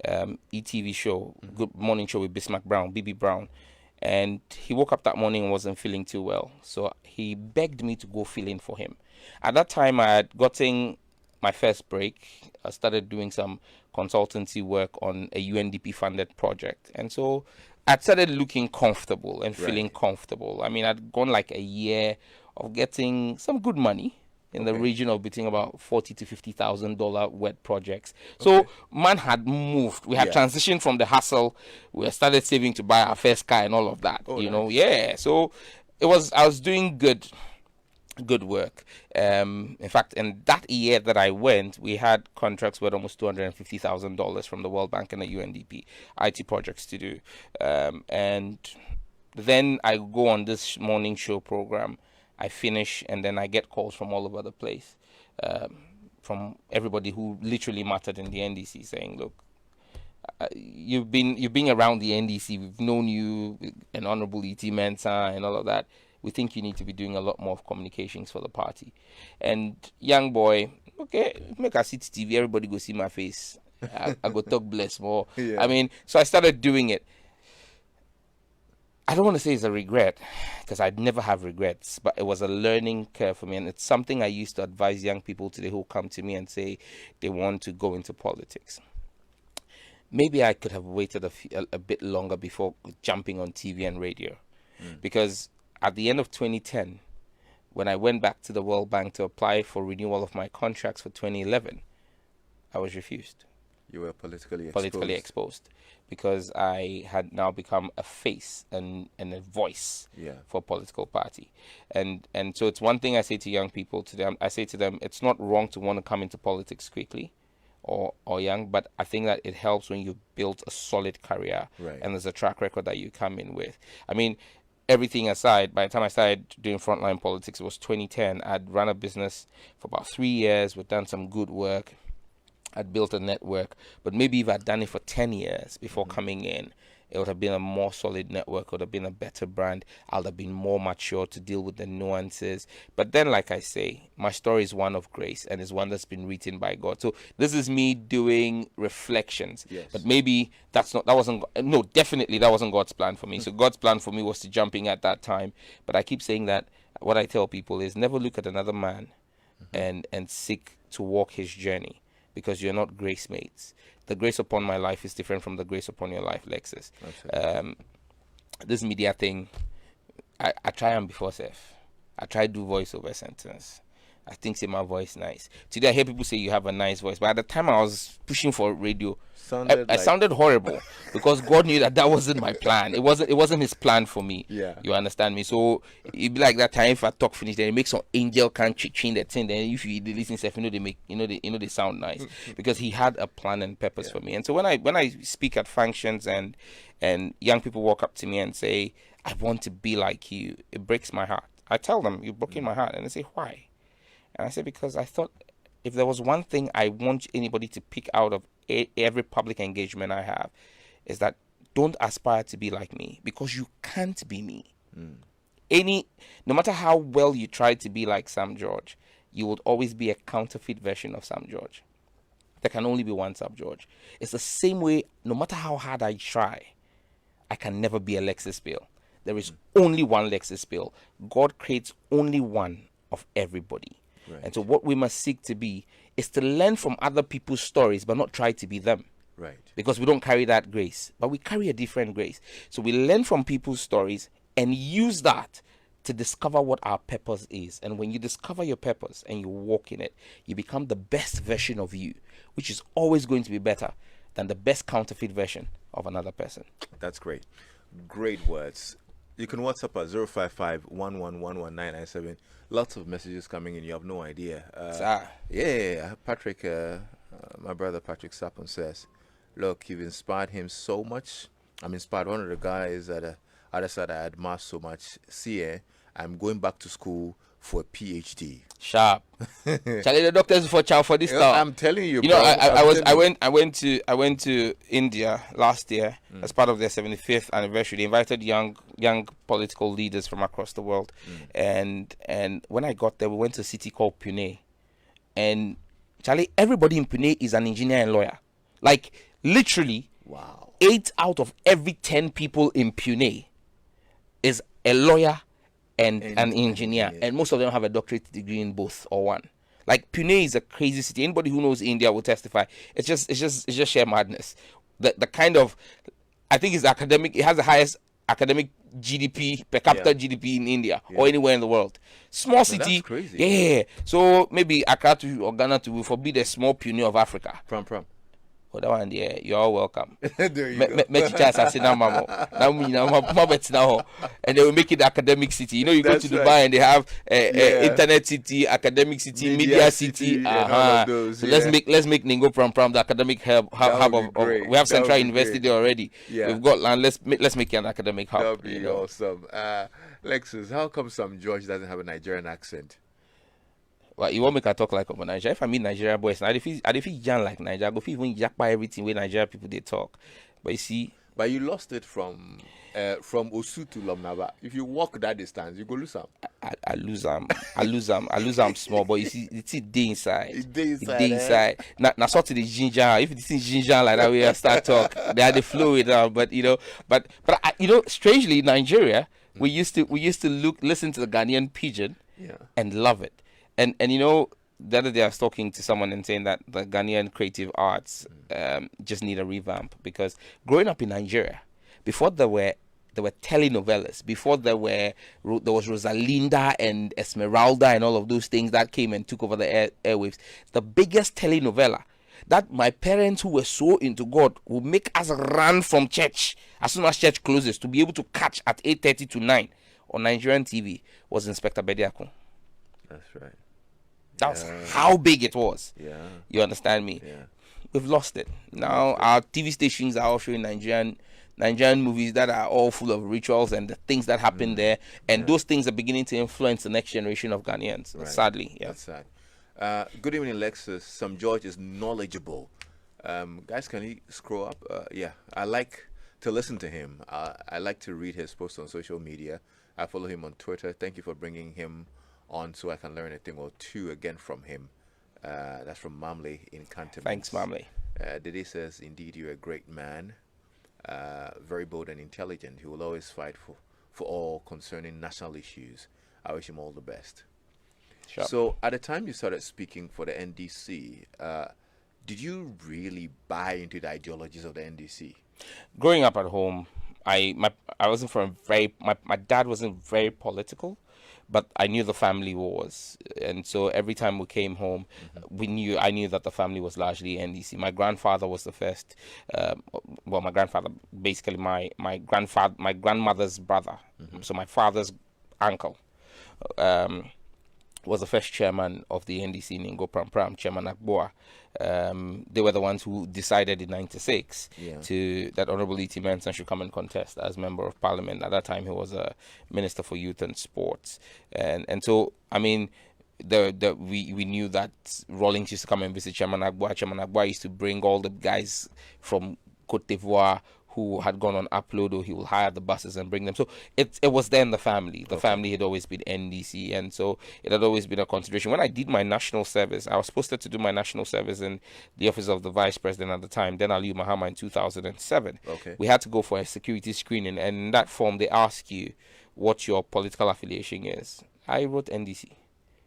Speaker 2: ETV show, Good Morning Show with Bismarck Brown, BB Brown. And he woke up that morning and wasn't feeling too well. So he begged me to go fill in for him. At that time, I had gotten my first break. I started doing some consultancy work on a UNDP funded project. And so I started looking comfortable and feeling comfortable. I mean, I'd gone like a year of getting some good money in the region of between about $40,000 to $50,000 wet projects. So man had moved. We had transitioned from the hustle. We started saving to buy our first car and all of that. So I was doing good work. In fact, in that year that I went, we had contracts worth almost $250,000 from the World Bank and the UNDP IT projects to do. And then I go on this morning show program. I finish, and then I get calls from all over the place, from everybody who literally mattered in the NDC, saying, "Look, you've been around the NDC. We've known you, and Honorable E.T. Mensah, and all of that. We think you need to be doing a lot more of communications for the party." And young boy, okay, make a sit TV. Everybody go see my face. I go talk bless more. I mean, so I started doing it. I don't want to say it's a regret, because I'd never have regrets, but it was a learning curve for me. And it's something I used to advise young people today who come to me and say they want to go into politics. Maybe I could have waited a bit longer before jumping on TV and radio. Because at the end of 2010, when I went back to the World Bank to apply for renewal of my contracts for 2011, I was refused.
Speaker 1: You were politically
Speaker 2: exposed. Because I had now become a face and a voice for a political party. And so it's one thing I say to young people today. I say to them, it's not wrong to want to come into politics quickly or young, but I think that it helps when you've built a solid career and there's a track record that you come in with. I mean, everything aside, by the time I started doing frontline politics, it was 2010. I'd run a business for about 3 years. We'd done some good work. I'd built a network, but maybe if I'd done it for 10 years before coming in, it would have been a more solid network, it would have been a better brand. I would have been more mature to deal with the nuances. But then, like I say, my story is one of grace and is one that's been written by God. So this is me doing reflections. But maybe definitely that wasn't God's plan for me. So God's plan for me was to jump in at that time. But I keep saying that what I tell people is never look at another man and seek to walk his journey, because you're not grace mates. The grace upon my life is different from the grace upon your life, Lexis. This media thing, I try and before self. I try to do voiceover sentence. I think say my voice nice. Today I hear people say you have a nice voice, but at the time I was pushing for radio. I sounded horrible because God knew that wasn't my plan. It wasn't His plan for me. You understand me? So it'd be like that time if I talk finish, then it makes some angel can change that thing. Then if you listen to stuff, they sound nice because He had a plan and purpose for me. And so when I speak at functions and young people walk up to me and say, "I want to be like you," it breaks my heart. I tell them, "You're breaking my heart," and they say, "Why?" And I say, because I thought if there was one thing I want anybody to pick out of every public engagement I have, is that don't aspire to be like me, because you can't be me. No matter how well you try to be like Sam George, you would always be a counterfeit version of Sam George. There can only be one Sam George. It's the same way, no matter how hard I try, I can never be a Lexis Bill. There is only one Lexis Bill. God creates only one of everybody. And so what we must seek to be is to learn from other people's stories, but not try to be them. Because we don't carry that grace, but we carry a different grace. So we learn from people's stories and use that to discover what our purpose is. And when you discover your purpose and you walk in it, you become the best version of you, which is always going to be better than the best counterfeit version of another person.
Speaker 1: That's great. Great words. You can WhatsApp at 055-1111-997. Lots of messages coming in. You have no idea. Patrick, my brother Patrick Sapon says, "Look, you've inspired him so much. I'm inspired. One of the guys that other side I admire so much. See, I'm going back to school for a PhD.
Speaker 2: Sharp. Charlie, the doctors for child for this stuff.
Speaker 1: I'm telling you,
Speaker 2: you know, I went to India last year as part of their 75th anniversary. They invited young political leaders from across the world, and when I got there, we went to a city called Pune, and Charlie, everybody in Pune is an engineer and lawyer. Like literally, 8 out of every 10 people in Pune is a lawyer and
Speaker 1: And
Speaker 2: an
Speaker 1: an
Speaker 2: engineer,
Speaker 1: engineer.
Speaker 2: and most of them have a doctorate degree in both or one. Like Pune is a crazy city. Anybody who knows India will testify. It's just sheer madness. The kind of, I think it's academic. It has the highest academic GDP per capita GDP in India or anywhere in the world. Small
Speaker 1: No,
Speaker 2: city,
Speaker 1: that's crazy.
Speaker 2: yeah. So maybe Accra to or Ghana to will forbid a small Pune of Africa.
Speaker 1: Pram.
Speaker 2: Oh, that one, yeah, you're all welcome.
Speaker 1: There you go.
Speaker 2: And they will make it academic city. You know, you go
Speaker 1: That's
Speaker 2: to Dubai
Speaker 1: right.
Speaker 2: and they have
Speaker 1: Yeah.
Speaker 2: internet city, academic city,
Speaker 1: Media
Speaker 2: media
Speaker 1: city,
Speaker 2: city,
Speaker 1: and all of those,
Speaker 2: So
Speaker 1: yeah.
Speaker 2: let's make Ningo-Prampram the academic hub
Speaker 1: That would
Speaker 2: of,
Speaker 1: be great.
Speaker 2: we have
Speaker 1: That
Speaker 2: Central
Speaker 1: would be
Speaker 2: University
Speaker 1: great.
Speaker 2: there already.
Speaker 1: Yeah.
Speaker 2: We've got land. Let's make it an academic hub.
Speaker 1: That would be
Speaker 2: you know.
Speaker 1: awesome. Lexus, how come Sam George doesn't have a Nigerian accent?
Speaker 2: Well, you want me to talk like a Nigeria? If I meet Nigeria boys, I feel young like Nigeria. I go feel even yak by everything where Nigeria people they talk. But you see,
Speaker 1: But you lost it from Osu to Lomnaba. If you walk that distance, you go lose some.
Speaker 2: I lose them small, but you see it's day inside.
Speaker 1: It's day
Speaker 2: It's
Speaker 1: inside,
Speaker 2: day inside. Now sort of the ginger. If it's ginger like that, we start talk. They are the flow it out. But strangely, Nigeria, we used to listen to the Ghanaian pidgin and love it. And the other day I was talking to someone and saying that the Ghanaian creative arts just need a revamp, because growing up in Nigeria, before there were telenovelas, before there was Rosalinda and Esmeralda and all of those things that came and took over the airwaves. The biggest telenovela that my parents, who were so into God, would make us run from church as soon as church closes to be able to catch at 8:30 to 9 on Nigerian TV was Inspector Bediako.
Speaker 1: That's right.
Speaker 2: That's how big it was.
Speaker 1: Yeah.
Speaker 2: You understand me?
Speaker 1: Yeah.
Speaker 2: We've lost it. Now our TV stations are all showing Nigerian movies that are all full of rituals and the things that happen there, and those things are beginning to influence the next generation of Ghanaians.
Speaker 1: Right.
Speaker 2: Sadly, yeah.
Speaker 1: That's sad. Good evening, Lexus. Sam George is knowledgeable. Guys, can you scroll up? Yeah, I like to listen to him. I like to read his posts on social media. I follow him on Twitter. Thank you for bringing him on so I can learn a thing or two again from him. That's from Mamley in Canton.
Speaker 2: Thanks, Mamley.
Speaker 1: Dede says, indeed, you're a great man. Very bold and intelligent. He will always fight for all concerning national issues. I wish him all the best.
Speaker 2: Sure.
Speaker 1: So, at the time you started speaking for the NDC, did you really buy into the ideologies of the NDC?
Speaker 2: Growing up at home, I wasn't my dad wasn't very political, but I knew the family was, and so every time we came home, I knew that the family was largely NDC. My grandfather was the first. My grandfather, basically my grandmother's brother, so my father's uncle, was the first chairman of the NDC Ningo-Prampram, Chairman Akboa. They were the ones who decided in '96 that Honorable E.T. Mensah should come and contest as Member of Parliament. At that time, he was a Minister for Youth and Sports, and so I mean, we knew that Rawlings used to come and visit Chairman Akboa. Chairman Akboa used to bring all the guys from Cote d'Ivoire who had gone on upload, or he will hire the buses and bring them. So it was there in the family. The family had always been NDC, and so it had always been a consideration. When I did my national service, I was posted to do my national service in the office of the Vice President at the time, then Aliyu Mahama, in 2007.
Speaker 1: Okay.
Speaker 2: We had to go for a security screening, and in that form, they ask you what your political affiliation is. I wrote NDC.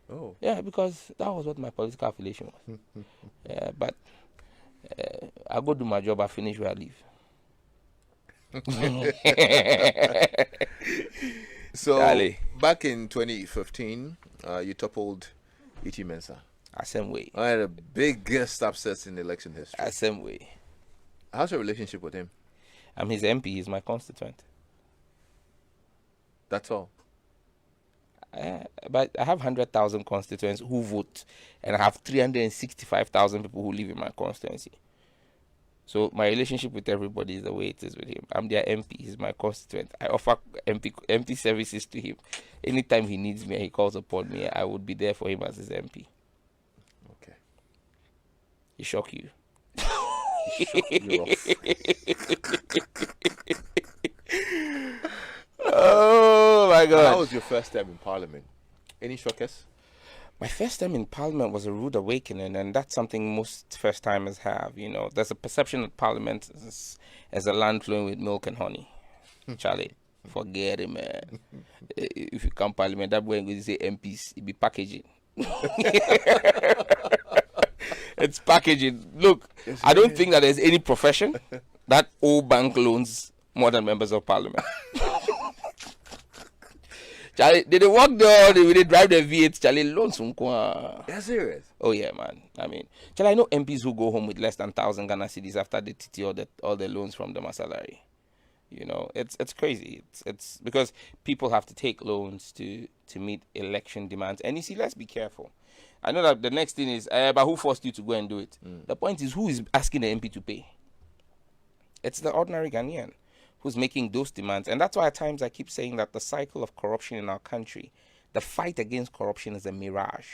Speaker 1: Oh.
Speaker 2: Yeah, because that was what my political affiliation was. But I go do my job, I finish where I leave.
Speaker 1: So
Speaker 2: Dale.
Speaker 1: back in 2015, you toppled E.T. Mensah.
Speaker 2: Same way.
Speaker 1: One of the biggest upsets in election history.
Speaker 2: Same way.
Speaker 1: How's your relationship with him?
Speaker 2: I'm his MP. He's my constituent.
Speaker 1: That's all.
Speaker 2: But I have 100,000 constituents who vote, and I have 365,000 people who live in my constituency. So my relationship with everybody is the way it is with him. I'm their MP. He's my constituent. I offer MP services to him. Anytime he needs me and he calls upon me, I would be there for him as his MP.
Speaker 1: Okay.
Speaker 2: He shock you.
Speaker 1: You're off.
Speaker 2: Oh my God.
Speaker 1: How was your first time in Parliament? Any shockers?
Speaker 2: My first time in Parliament was a rude awakening, and that's something most first-timers have. You know, there's a perception that Parliament is a land flowing with milk and honey. Charlie, Forget it, man. If you come parliament, that way you say MPs, it be packaging. It's packaging. Look,
Speaker 1: Yes,
Speaker 2: I don't
Speaker 1: it
Speaker 2: think that there's any profession that owe bank loans more than members of parliament. Charlie, they walk there, they drive their V8, Charlie, loans.
Speaker 1: That's serious.
Speaker 2: Oh yeah, man. I mean, Charlie, I know MPs who go home with less than 1,000 Ghana cedis after they TT all the loans from them as salary. You know, it's crazy. It's because people have to take loans to meet election demands. And you see, let's be careful. I know that the next thing is, but who forced you to go and do it? The point is, who is asking the MP to pay? It's the ordinary Ghanaian who's making those demands. And that's why at times I keep saying that the cycle of corruption in our country, the fight against corruption is a mirage.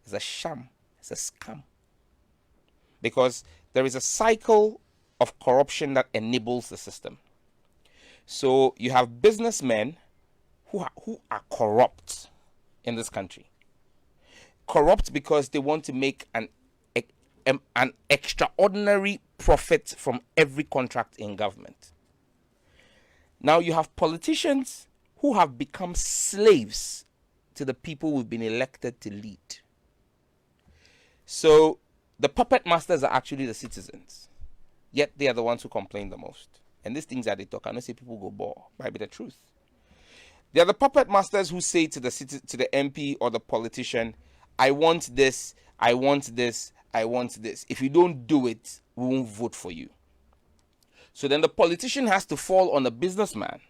Speaker 2: It's a sham. It's a scam. Because there is a cycle of corruption that enables the system. So you have businessmen who are corrupt in this country. Corrupt because they want to make an extraordinary profit from every contract in government. Now you have politicians who have become slaves to the people who've been elected to lead. So the puppet masters are actually the citizens, yet they are the ones who complain the most. And these things that they talk, I don't say people go bore, might be the truth. They are the puppet masters who say to the MP or the politician, I want this, I want this, I want this. If you don't do it, we won't vote for you. So then the politician has to fall on a businessman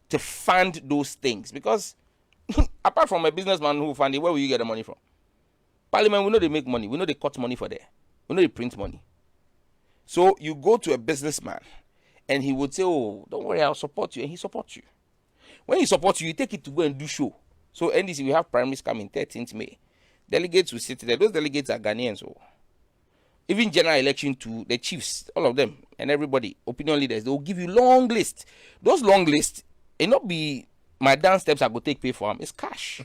Speaker 2: to fund those things. Because apart from a businessman who fund it, where will you get the money from? Parliament, we know they make money. We know they cut money for there. We know they print money. So you go to a businessman and he would say, oh, don't worry, I'll support you. And he supports you. When he supports you, you take it to go and do show. So NDC, we have primaries coming 13th May. Delegates will sit there. Those delegates are Ghanaians. So even general election to the chiefs, all of them, and everybody, opinion leaders, they will give you long lists. Those long lists, it not be my dance steps I go take pay for them. It's cash.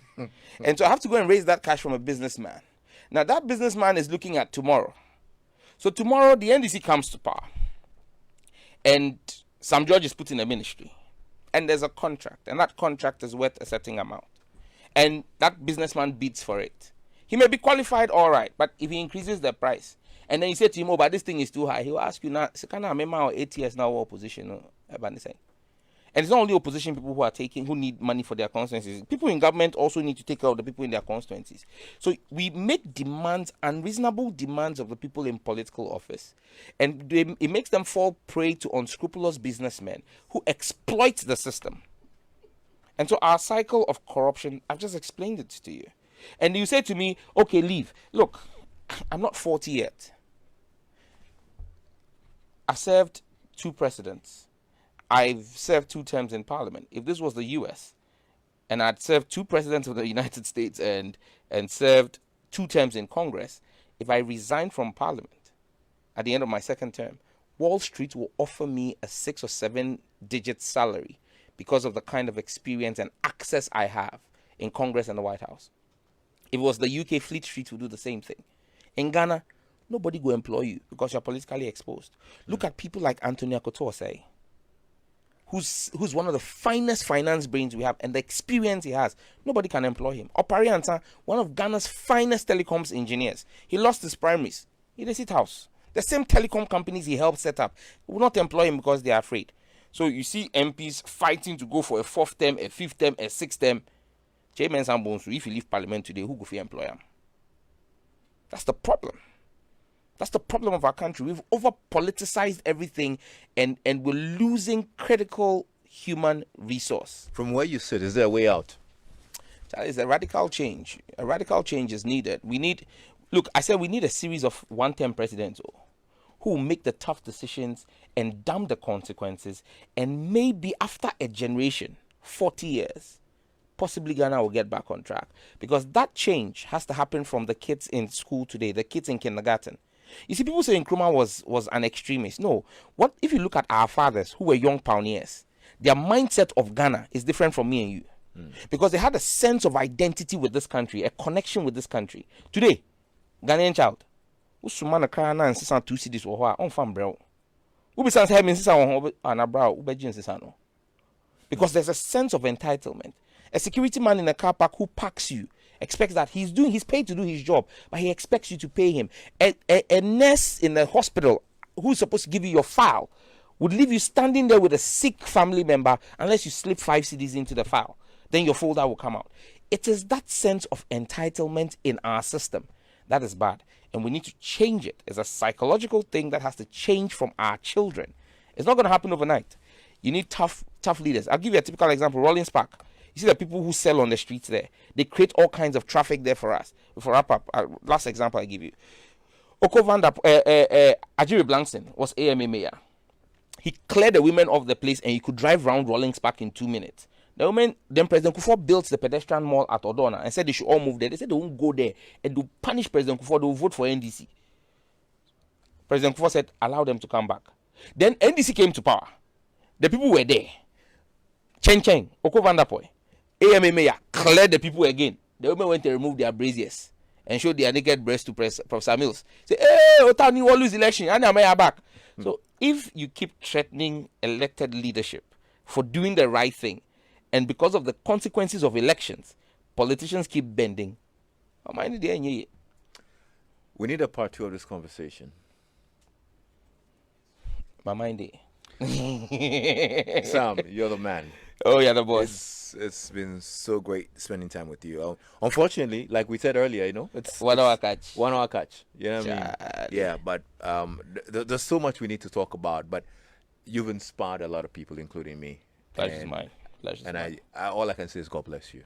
Speaker 2: And so I have to go and raise that cash from a businessman. Now that businessman is looking at tomorrow. So tomorrow the NDC comes to power. And Sam George is put in a ministry. And there's a contract. And that contract is worth a certain amount. And that businessman bids for it. He may be qualified, all right. But if he increases the price, and then you say to him, oh, but this thing is too high, he will ask you, now, can I remember 8 years now opposition? And it's not only opposition people who need money for their constituencies. People in government also need to take care of the people in their constituencies. So we make demands, unreasonable demands of the people in political office. And it makes them fall prey to unscrupulous businessmen who exploit the system. And so our cycle of corruption, I've just explained it to you. And you say to me, okay, leave. Look, I'm not 40 yet. I served 2 presidents. I've served 2 terms in parliament. If this was the US, and I'd served 2 presidents of the United States and served 2 terms in Congress, if I resigned from parliament at the end of my 2nd term, Wall Street will offer me a 6 or 7 digit salary because of the kind of experience and access I have in Congress and the White House. If it was the UK, Fleet Street would do the same thing. In Ghana, nobody will employ you because you're politically exposed. Look at people like Anthony Akotosei, who's one of the finest finance brains we have, and the experience he has, nobody can employ him. Opari Ansa, one of Ghana's finest telecoms engineers, he lost his primaries. He did sit house. The same telecom companies he helped set up will not employ him because they are afraid. So you see MPs fighting to go for a 4th term, a 5th term, a 6th term. Chairman Sambonsu, if you leave parliament today, who go for employ him? That's the problem. That's the problem of our country. We've over-politicized everything and we're losing critical human resource.
Speaker 1: From where you sit, is there a way out?
Speaker 2: That is a radical change. A radical change is needed. We need a series of 1-term presidents who will make the tough decisions and damn the consequences. And maybe after a generation, 40 years, possibly Ghana will get back on track. Because that change has to happen from the kids in school today, the kids in kindergarten. You see, people say Nkrumah was an extremist. No. What if you look at our fathers who were young pioneers, their mindset of Ghana is different from me and you. Because they had a sense of identity with this country, a connection with this country. Today, Ghanaian child, Usumana Kana and Sisan 2 cities or on farm brow. Ubisan Hemin Sisan on Anabra, Ubejin Sisano. because there's a sense of entitlement. A security man in a car park who parks you expects that he's paid to do his job, but he expects you to pay him. A nurse in a hospital who's supposed to give you your file would leave you standing there with a sick family member unless you slip 5 CDs into the file. Then your folder will come out. It is that sense of entitlement in our system that is bad, and we need to change it. It's a psychological thing that has to change from our children. It's not going to happen overnight. You need tough leaders. I'll give you a typical example. Rollins Park. You see the people who sell on the streets there. They create all kinds of traffic there for us. For wrap up, last example I give you. Oko Vanda, Ajiri Blankson was AMA mayor. He cleared the women off the place and he could drive around Rollins Park in 2 minutes. The women, then President Kufuor built the pedestrian mall at Odona and said they should all move there. They said they won't go there and they'll punish President Kufuor. They'll vote for NDC. President Kufuor said, allow them to come back. Then NDC came to power. The people were there. Cheng, Oko Vandapoy, AMA mayor, cleared the people again. The women went to remove their braziers and showed their naked breasts to Professor Mills. Say, hey, Otani will lose election. And I'm back. So if you keep threatening elected leadership for doing the right thing, and because of the consequences of elections, politicians keep bending.
Speaker 1: We need a part 2 of this conversation. Sam, you're the man.
Speaker 2: Oh, yeah, the boss.
Speaker 1: It's been so great spending time with you. Unfortunately, like we said earlier, it's
Speaker 2: 1 hour catch.
Speaker 1: 1 hour catch. You know what I mean? Yeah, but there's so much we need to talk about. But you've inspired a lot of people, including me.
Speaker 2: Pleasure's mine.
Speaker 1: And I all I can say is God bless you.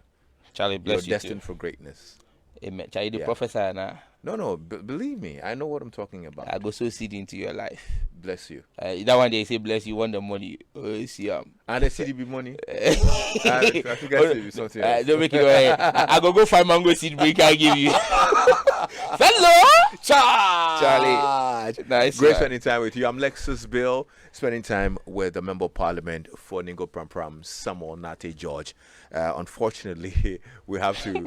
Speaker 2: Charlie, bless you.
Speaker 1: You're destined for greatness.
Speaker 2: Amen. Charlie, the professor now.
Speaker 1: No, believe me, I know what I'm talking about.
Speaker 2: I go so seed into your life.
Speaker 1: Bless you.
Speaker 2: That one they say bless you, want the money. See,
Speaker 1: and the CDB money. I forgot to do something else.
Speaker 2: Don't make it away. I go find mango seed break. I give you. Hello, Charlie. Nice.
Speaker 1: Great spending time with you. I'm Lexis Bill, spending time with the Member of Parliament for Ningo-Prampram, Samuel Nartey George. Unfortunately, we have to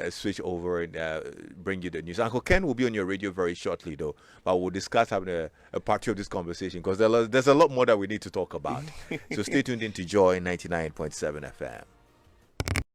Speaker 1: switch over and bring you the news. Uncle Ken will be on your radio very shortly, though, but we'll discuss having a part 2 of this conversation because there's a lot more that we need to talk about. So stay tuned in to Joy 99.7 FM.